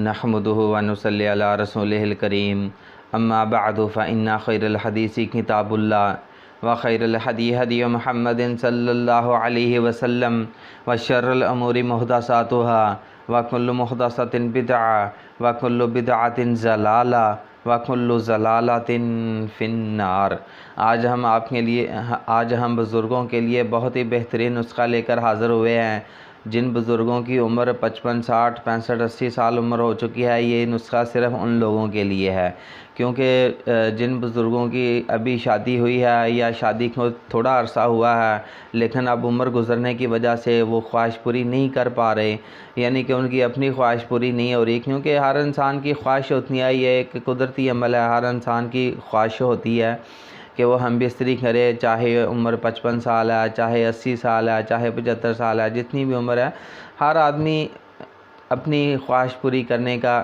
नहमदुहु व नुसल्ली अला रसूलिहिल करीम अम्मा बअदु फ़इन्ना खैरल हदीसी किताबुल्लाह व खैरल हदी हदी मुहम्मदिन सल्लल्लाहु अलैहि वसल्लम व शर्रल अमूरि मुहदसातुहा व कुल्लु मुहदसतिन बिदअ व कुल्लु बिदअतिन ज़लाला व कुल्लु ज़लालतिन फिन्नार। आज हम बुज़ुर्गों के लिए बहुत ही बेहतरीन नुस्खा लेकर हाज़िर हुए हैं। जिन बुज़ुर्गों की उम्र 55, 60, 65, 80 साल उम्र हो चुकी है, ये नुस्खा सिर्फ़ उन लोगों के लिए है, क्योंकि जिन बुज़ुर्गों की अभी शादी हुई है या शादी को थोड़ा अरसा हुआ है लेकिन अब उम्र गुज़रने की वजह से वो ख्वाहिश पूरी नहीं कर पा रहे, यानी कि उनकी अपनी ख्वाहिश पूरी नहीं हो रही, क्योंकि हर इंसान की ख्वाहिश होती है, ये एक कुदरती अमल है, हर इंसान की ख्वाहिश होती है कि वो हम बिस्तरी करे, चाहे उम्र 55 साल है, चाहे 80 साल है, चाहे 75 साल है, जितनी भी उम्र है, हर आदमी अपनी ख्वाहिश पूरी करने का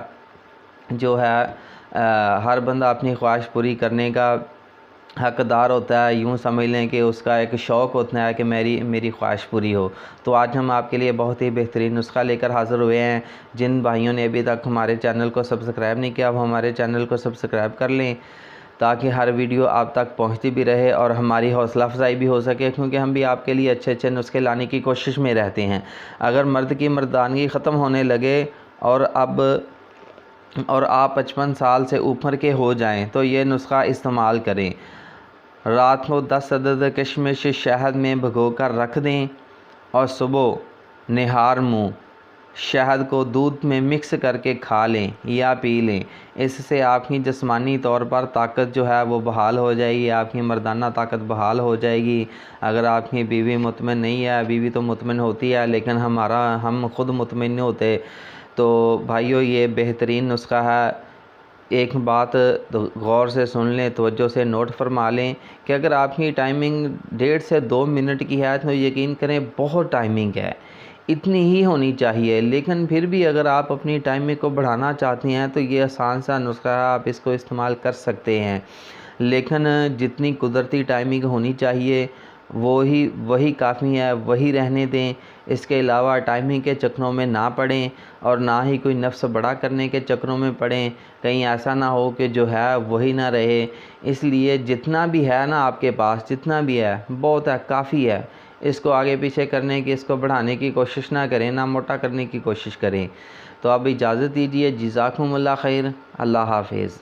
जो है हर बंदा अपनी ख्वाहिश पूरी करने का हकदार होता है। यूँ समझ लें कि उसका एक शौक़ होता है कि मेरी ख्वाहिश पूरी हो। तो आज हम आपके लिए बहुत ही बेहतरीन नुस्खा लेकर हाज़िर हुए हैं। जिन भाइयों ने अभी तक हमारे चैनल को सब्सक्राइब नहीं किया, वो हमारे चैनल को सब्सक्राइब कर लें ताकि हर वीडियो आप तक पहुंचती भी रहे और हमारी हौसला अफजाई भी हो सके, क्योंकि हम भी आपके लिए अच्छे अच्छे नुस्खे लाने की कोशिश में रहते हैं। अगर मर्द की मर्दानगी ख़त्म होने लगे और आप 55 साल से ऊपर के हो जाएं तो ये नुस्खा इस्तेमाल करें। रात को 10 अदद किशमिश शहद में भिगो कर रख दें और सुबह निहार मुँह शहद को दूध में मिक्स करके खा लें या पी लें। इससे आपकी जिस्मानी तौर पर ताकत जो है वो बहाल हो जाएगी, आपकी मर्दाना ताकत बहाल हो जाएगी। अगर आपकी बीवी मुतमिन नहीं है, बीवी तो मुतमिन होती है लेकिन हम खुद मुतमिन नहीं होते, तो भाइयों ये बेहतरीन नुस्खा है। एक बात गौर से सुन लें, तवज्जो से नोट फरमा लें कि अगर आपकी टाइमिंग 1.5 से 2 मिनट की है तो यकीन करें बहुत टाइमिंग है, इतनी ही होनी चाहिए। लेकिन फिर भी अगर आप अपनी टाइमिंग को बढ़ाना चाहती हैं तो ये आसान सा नुस्खा है, आप इसको इस्तेमाल कर सकते हैं। लेकिन जितनी कुदरती टाइमिंग होनी चाहिए वही काफ़ी है, वही रहने दें। इसके अलावा टाइमिंग के चक्करों में ना पड़ें और ना ही कोई नफ्स बड़ा करने के चक्करों में पड़ें, कहीं ऐसा ना हो कि जो है वही ना रहे। इसलिए जितना भी है ना आपके पास, जितना भी है बहुत है, काफ़ी है। इसको आगे पीछे करने की, इसको बढ़ाने की कोशिश ना करें, ना मोटा करने की कोशिश करें। तो अब इजाज़त दीजिए। जज़ाकुमुल्लाह खैर। अल्लाह हाफ़िज़।